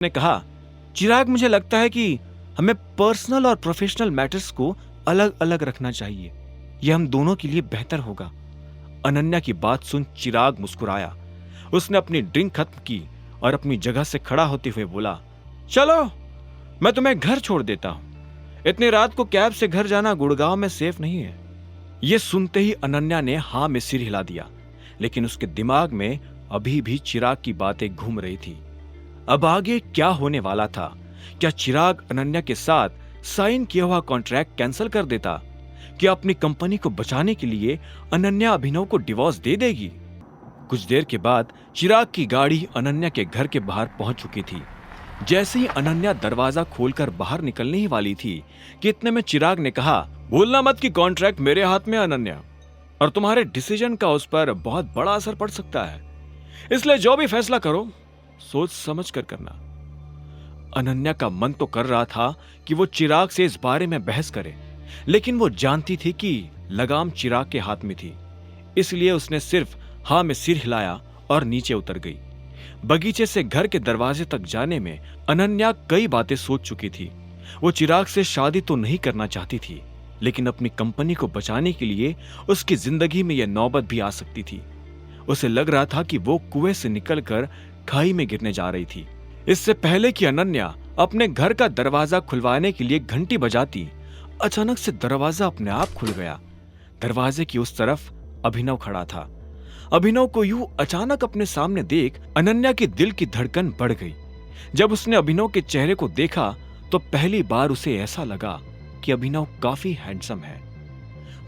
ने कहा, चिराग, मुझे लगता है कि हमें पर्सनल और प्रोफेशनल मैटर्स को अलग अलग रखना चाहिए। यह हम दोनों के लिए बेहतर होगा। अनन्या की बात सुन चिराग मुस्कुराया। उसने अपनी ड्रिंक खत्म की और अपनी जगह से खड़ा होते हुए बोला, चलो मैं तुम्हें घर छोड़ देता हूं। इतनी रात को कैब से घर जाना गुड़गांव में सेफ नहीं है। यह सुनते ही अनन्या ने हाँ में सिर हिला दिया, लेकिन उसके दिमाग में अभी भी चिराग की बातें घूम रही थी। अब आगे क्या होने वाला था? क्या चिराग अनन्या के साथ साइन किया हुआ कॉन्ट्रैक्ट कैंसिल कर देता? क्या अपनी कंपनी को बचाने के लिए अनन्या अभिनव को डिवोर्स दे देगी? कुछ देर के बाद चिराग की गाड़ी अनन्या के घर के बाहर पहुंच चुकी थी। जैसे ही अनन्या दरवाजा खोलकर बाहर निकलने ही वाली थी कि इतने में चिराग ने कहा, भूलना मत कि कॉन्ट्रैक्ट मेरे हाथ में है अनन्या, और तुम्हारे डिसीजन का उस पर बहुत बड़ा असर पड़ सकता है। इसलिए जो भी फैसला करो सोच समझ कर करना। अनन्या का मन तो कर रहा था कि वो चिराग से इस बारे में बहस करे, लेकिन वो जानती थी कि लगाम चिराग के हाथ में थी। इसलिए उसने सिर्फ हाँ में सिर हिलाया और नीचे उतर गई। बगीचे से घर के दरवाजे तक जाने में अनन्या कई बातें सोच चुकी थी। वो चिराग से शादी तो नहीं करना चाहती थी, लेकिन अपनी कंपनी को बचाने के लिए उसकी जिंदगी में यह नौबत भी आ सकती थी। उसे लग रहा था कि वो कुएं से निकलकर खाई में गिरने जा रही थी। इससे पहले कि अनन्या अपने घर का दरवाजा खुलवाने के लिए घंटी बजाती, अचानक से दरवाजा अपने आप खुल गया। दरवाजे की उस तरफ अभिनव खड़ा था। अभिनव को यूं अचानक अपने सामने देख अनन्या के दिल की धड़कन बढ़ गई। जब उसने अभिनव के चेहरे को देखा तो पहली बार उसे ऐसा लगा कि अभिनव काफी हैंडसम है।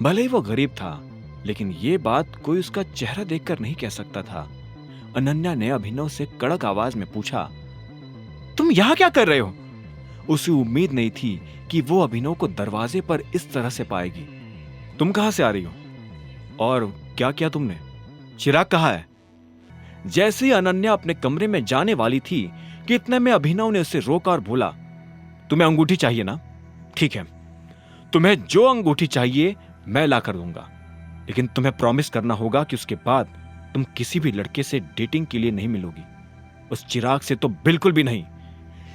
भले ही वो गरीब था, लेकिन ये बात कोई उसका चेहरा देखकर नहीं कह सकता था। अनन्या ने अभिनव से कड़क आवाज में पूछा, तुम यहां क्या कर रहे हो? उसे उम्मीद नहीं थी कि वो अभिनव को दरवाजे पर इस तरह से पाएगी। तुम कहां से आ रही हो और क्या किया तुमने? चिराग कहाँ है? जैसे ही अनन्या अपने कमरे में जाने वाली थी कि इतने में अभिनव ने उसे रोका और बोला, तुम्हें अंगूठी चाहिए ना? ठीक है, तुम्हें जो अंगूठी चाहिए मैं ला कर दूंगा, लेकिन तुम्हें प्रॉमिस करना होगा कि उसके बाद तुम किसी भी लड़के से डेटिंग के लिए नहीं मिलोगी। उस चिराग से तो बिल्कुल भी नहीं।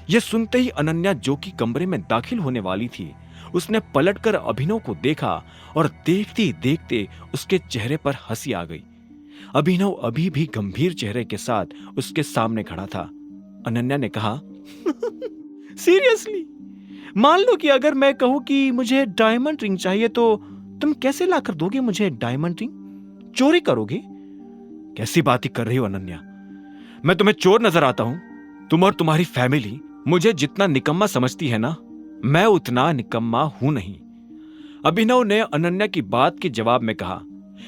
यह सुनते ही अनन्या, जो कि कमरे में दाखिल होने वाली थी, उसने पलटकर अभिनव को देखा और देखते ही देखते उसके चेहरे पर हंसी आ गई। अभिनव अभी भी गंभीर चेहरे के साथ उसके सामने खड़ा था। अनन्या ने कहा, सीरियसली? मान लो कि अगर मैं कहूं कि मुझे डायमंड रिंग चाहिए तो तुम कैसे लाकर दोगे मुझे डायमंड रिंग? चोरी करोगे? कैसी बातें कर रही हो अनन्या? मैं तुम्हें चोर नजर आता हूं? तुम और तुम्हारी फैमिली मुझे जितना निकम्मा समझती है ना, मैं उतना निकम्मा हूं नहीं। अभिनव ने अनन्या की बात के जवाब में कहा।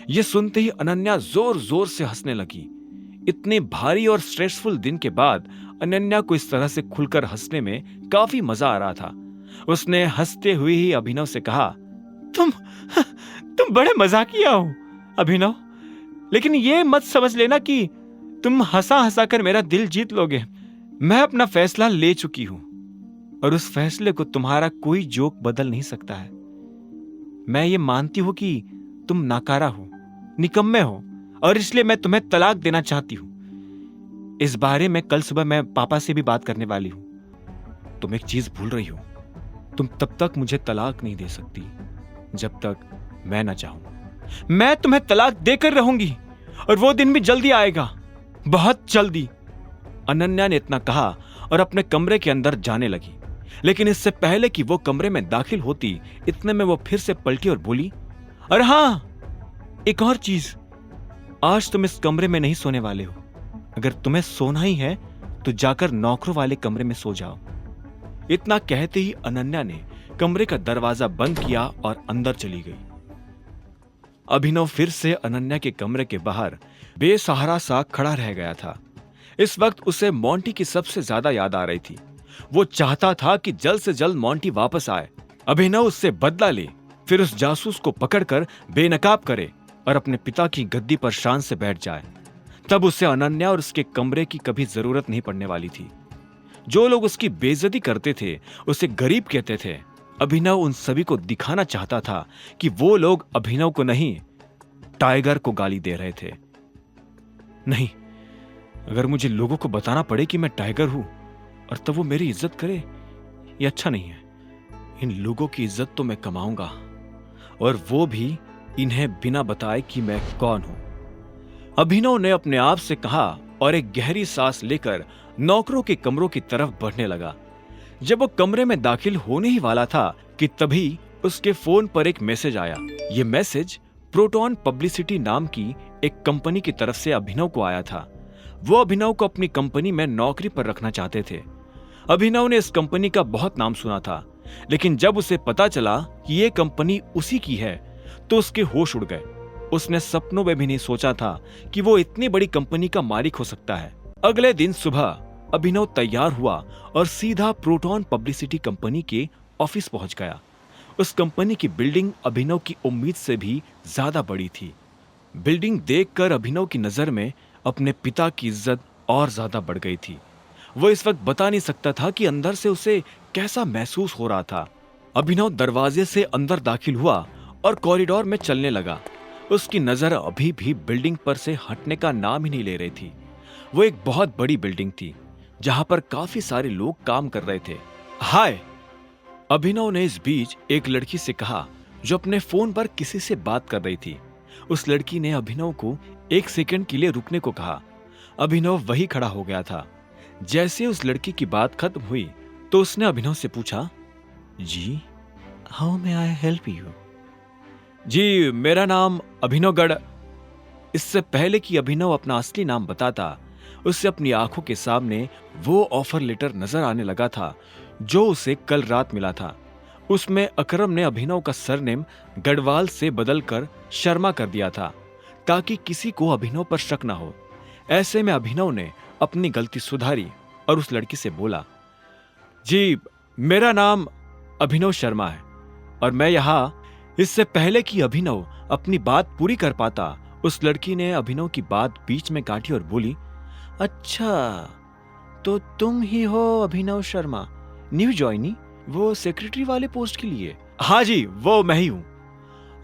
यह सुनते ही अनन्या जोर जोर से हंसने लगी। इतने भारी और स्ट्रेसफुल दिन के बाद अनन्या को इस तरह से खुलकर हंसने में काफी मजा आ रहा था। उसने हंसते हुए ही अभिनव से कहा, तुम बड़े मजाकिया हो अभिनव, लेकिन यह मत समझ लेना कि तुम हंसा हंसा कर मेरा दिल जीत लोगे। मैं अपना फैसला ले चुकी हूं और उस फैसले को तुम्हारा कोई जोक बदल नहीं सकता है। मैं ये मानती हूं कि तुम नाकारा हो, निकम्मे हो, और इसलिए मैं तुम्हें तलाक देना चाहती हूं। इस बारे में कल सुबह मैं पापा से भी बात करने वाली हूं। तुम एक चीज भूल रही हो, तुम तब तक मुझे तलाक नहीं दे सकती जब तक मैं ना चाहूं। मैं तुम्हें तलाक देकर रहूंगी और वो दिन भी जल्दी आएगा, बहुत जल्दी। अनन्या ने इतना कहा और अपने कमरे के अंदर जाने लगी, लेकिन इससे पहले कि वो कमरे में दाखिल होती, इतने में वो फिर से पलटी और बोली, अरे हाँ, एक और चीज, आज तुम इस कमरे में नहीं सोने वाले हो। अगर तुम्हें सोना ही है तो जाकर नौकरों वाले कमरे में सो जाओ। इतना कहते ही अनन्या ने कमरे का दरवाजा बंद किया और अंदर चली गई। अभिनव फिर से अनन्या के कमरे के बाहर बेसहारा सा खड़ा रह गया था। इस वक्त उसे मोंटी की सबसे ज्यादा याद आ रही थी। वो चाहता था कि जल्द से जल्द मोंटी वापस आए, अभिनव उससे बदला ले, फिर उस जासूस को पकड़कर बेनकाब करे और अपने पिता की गद्दी पर शान से बैठ जाए। तब उसे अनन्या और उसके कमरे की कभी जरूरत नहीं पड़ने वाली थी। जो लोग उसकी बेइज्जती करते थे, उसे गरीब कहते थे, अभिनव उन सभी को दिखाना चाहता था कि वो लोग अभिनव को नहीं, टाइगर को गाली दे रहे थे। नहीं, अगर मुझे लोगों को बताना पड़े कि मैं टाइगर हूं और तब वो मेरी इज्जत करे, ये अच्छा नहीं है। इन लोगों की इज्जत तो मैं कमाऊंगा, और वो भी इन्हें बिना बताए कि मैं कौन हूं। अभिनव ने अपने आप से कहा और एक गहरी सांस लेकर नौकरों के कमरों की तरफ बढ़ने लगा। जब वो कमरे में दाखिल होने ही वाला था कि तभी उसके फोन पर एक मैसेज आया। ये मैसेज प्रोटॉन पब्लिसिटी नाम की एक कंपनी की तरफ से अभिनव को आया था। वो अभिनव को अपनी कंपनी में नौकरी पर रखना चाहते थे। अभिनव ने इस कंपनी का बहुत नाम सुना था, लेकिन जब उसे पता चला कि ये कंपनी उसी की है तो उसके होश उड़ गए। उसने सपनों में भी नहीं सोचा था कि वो इतनी बड़ी कंपनी का मालिक हो सकता है। अगले दिन सुबह अभिनव तैयार हुआ और सीधा प्रोटॉन पब्लिसिटी कंपनी के ऑफिस पहुंच गया। उस कंपनी की बिल्डिंग अभिनव की उम्मीद से भी ज्यादा बड़ी थी। बिल्डिंग देखकर अभिनव की नजर में अपने पिता की इज्जत और ज्यादा बढ़ गई थी। वो इस वक्त बता नहीं सकता था कि अंदर से उसे कैसा महसूस हो रहा था। अभिनव दरवाजे से अंदर दाखिल हुआ और कॉरिडोर में चलने लगा। उसकी नजर अभी भी बिल्डिंग पर से हटने का नाम ही नहीं ले रही थी। वो एक बहुत बड़ी बिल्डिंग थी जहां पर काफी सारे लोग काम कर रहे थे। हाय, अभिनव ने इस बीच एक लड़की से कहा जो अपने फोन पर किसी से बात कर रही थी। उस लड़की ने अभिनव को 1 सेकंड के लिए रुकने को कहा। अभिनव वही खड़ा हो गया था। जैसे उस लड़की की बात खत्म हुई तो उसने अभिनव से पूछा, जी, how may I help you? जी, मेरा नाम अभिनव गढ़। इससे पहले कि अभिनव अपना असली नाम बताता, उससे अपनी आंखों के सामने वो ऑफर लेटर नजर आने लगा था जो उसे कल रात मिला था। उसमें अकरम ने अभिनव का सरनेम गढ़वाल से बदलकर शर्मा कर दिया था ताकि किसी को अभिनव पर शक न हो। ऐसे में अभिनव ने अपनी गलती सुधारी और उस लड़की से बोला, जी, मेरा नाम अभिनव शर्मा है और मैं यहाँ। इससे पहले कि अभिनव अपनी बात पूरी कर पाता, उस लड़की ने अभिनव की बात बीच में काटी और बोली, अच्छा, तो तुम ही हो अभिनव शर्मा, न्यू ज्वाइनी, वो सेक्रेटरी वाले पोस्ट के लिए? हाँ जी, वो मैं ही हूँ।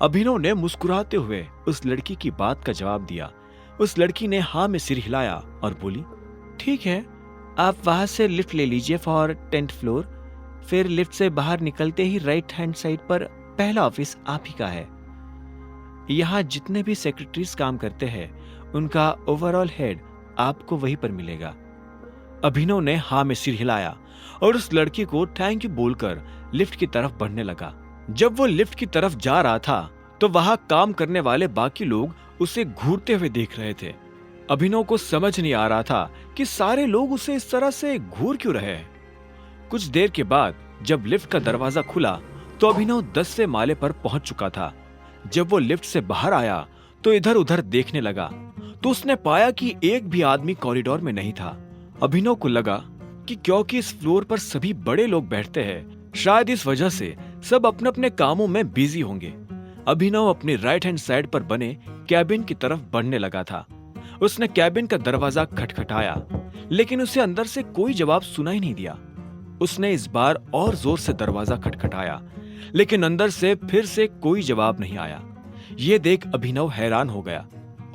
अभिनव ने मुस्कुराते हुए उस लड़की की बात का जवाब दिया। उस लड़की ने हाँ में सिर हिलाया और बोली, ठीक है, आप वहां से लिफ्ट ले लीजिए फॉर 10th फ्लोर। फिर लिफ्ट से बाहर निकलते ही राइट हैंड साइड पर पहला ऑफिस आप ही का है। यहाँ जितने भी सेक्रेटरीज काम करते हैं उनका ओवरऑल हेड आपको वहीं पर मिलेगा। अभिनव ने हाँ में सिर हिलाया और उस लड़की को थैंक यू बोलकर लिफ्ट की तरफ बढ़ने लगा। जब वो लिफ्ट की तरफ जा रहा था तो वहां काम करने वाले बाकी लोग उसे घूरते हुए देख रहे थे। अभिनव को समझ नहीं आ रहा था कि सारे लोग उसे इस तरह से घूर क्यों रहे हैं। कुछ देर के बाद जब लिफ्ट का दरवाजा खुला तो अभिनव 10वें माले पर पहुंच चुका था। जब वो लिफ्ट से बाहर आया तो इधर उधर देखने लगा तो उसने पाया कि एक भी आदमी कॉरिडोर में नहीं था। अभिनव को लगा कि क्योंकि इस फ्लोर पर सभी बड़े लोग बैठते हैं, शायद इस वजह से सब अपने अपने कामों में बिजी होंगे। अभिनव अपनी राइट हैंड साइड पर बने कैबिन की तरफ बढ़ने लगा था। उसने कैबिन का दरवाजा खटखटाया, लेकिन उसे अंदर से कोई जवाब सुनाई नहीं दिया। उसने इस बार और जोर से दरवाजा खटखटाया, लेकिन अंदर से फिर से कोई जवाब नहीं आया। ये देख अभिनव हैरान हो गया।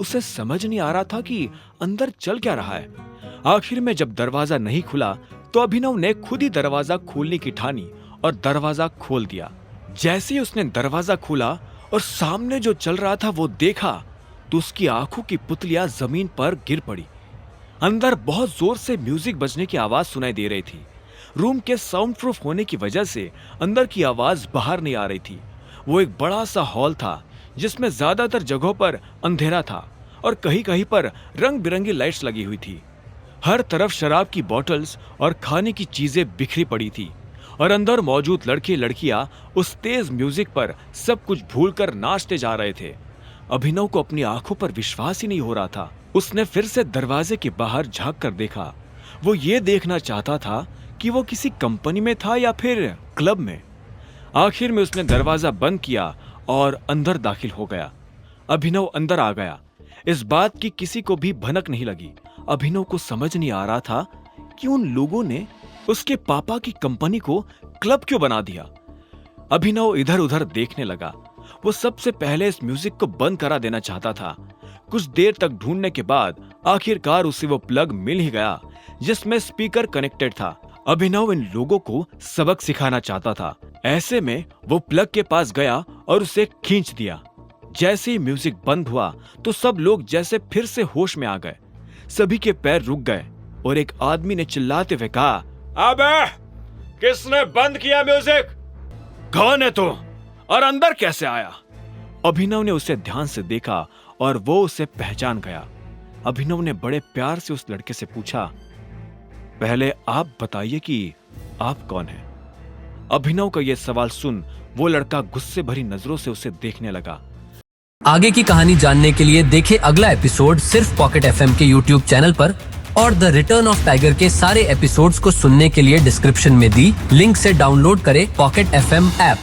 उसे समझ नहीं आ रहा था कि अंदर चल क्या रहा है। आखिर में जब दरवाजा नहीं खुला तो अभिनव ने खुद ही दरवाजा खोलने की ठानी और दरवाजा खोल दिया। जैसे ही उसने दरवाजा खोला और सामने जो चल रहा था वो देखा तो उसकी आंखों की पुतलियां जमीन पर गिर पड़ी। अंदर बहुत जोर से म्यूजिक बजने की आवाज सुनाई दे रही थी। रूम के साउंड प्रूफ होने की वजह से अंदर की आवाज बाहर नहीं आ रही थी। वो एक बड़ा सा हॉल था जिसमें ज्यादातर जगहों पर अंधेरा था और कहीं कहीं पर रंग बिरंगी लाइट्स लगी हुई थी। हर तरफ शराब की बोतल्स और खाने की चीजें बिखरी पड़ी थी और अंदर मौजूद लड़के लड़कियां उस तेज म्यूजिक पर सब कुछ भूलकर नाचते जा रहे थे। अभिनव को अपनी आंखों पर विश्वास ही नहीं हो रहा था। उसने फिर से दरवाजे के बाहर झांक कर देखा। वो ये देखना चाहता था कि वो किसी कंपनी में था या फिर क्लब में। आखिर में उसने दरवाजा बंद किया और अंदर दाखिल हो गया। अभिनव अंदर आ गया। इस बात की किसी को भी भनक नहीं लगी। अभिनव को समझ नहीं आ रहा था कि उन लोगों ने उसके पापा की कंपनी को क्लब क्यों बना दिया। अभिनव इधर उधर देखने लगा। वो सबसे पहले इस म्यूजिक को बंद करा देना चाहता था। कुछ देर तक ढूंढने के बाद आखिरकार उसे वो प्लग मिल ही गया जिसमें स्पीकर कनेक्टेड था। अभिनव इन लोगों को सबक सिखाना चाहता था। ऐसे में वो प्लग के पास गया और उसे खींच दिया। जैसे ही म्यूजिक बंद हुआ तो सब लोग जैसे फिर से होश में आ गए। सभी के पैर रुक गए और एक आदमी ने चिल्लाते हुए कहा, अबे किसने बंद किया म्यूजिक? कौन है तू और अंदर कैसे आया? अभिनव ने उसे ध्यान से देखा और वो उसे पहचान गया। अभिनव ने बड़े प्यार से उस लड़के से पूछा, पहले आप बताइए कि आप कौन हैं? अभिनव का यह सवाल सुन वो लड़का गुस्से भरी नजरों से उसे देखने लगा। आगे की कहानी जानने के लिए देखें अगला एपिसोड सिर्फ पॉकेट एफएम के यूट्यूब चैनल पर, और द रिटर्न ऑफ टाइगर के सारे एपिसोड्स को सुनने के लिए डिस्क्रिप्शन में दी लिंक से डाउनलोड करें पॉकेट एफएम ऐप।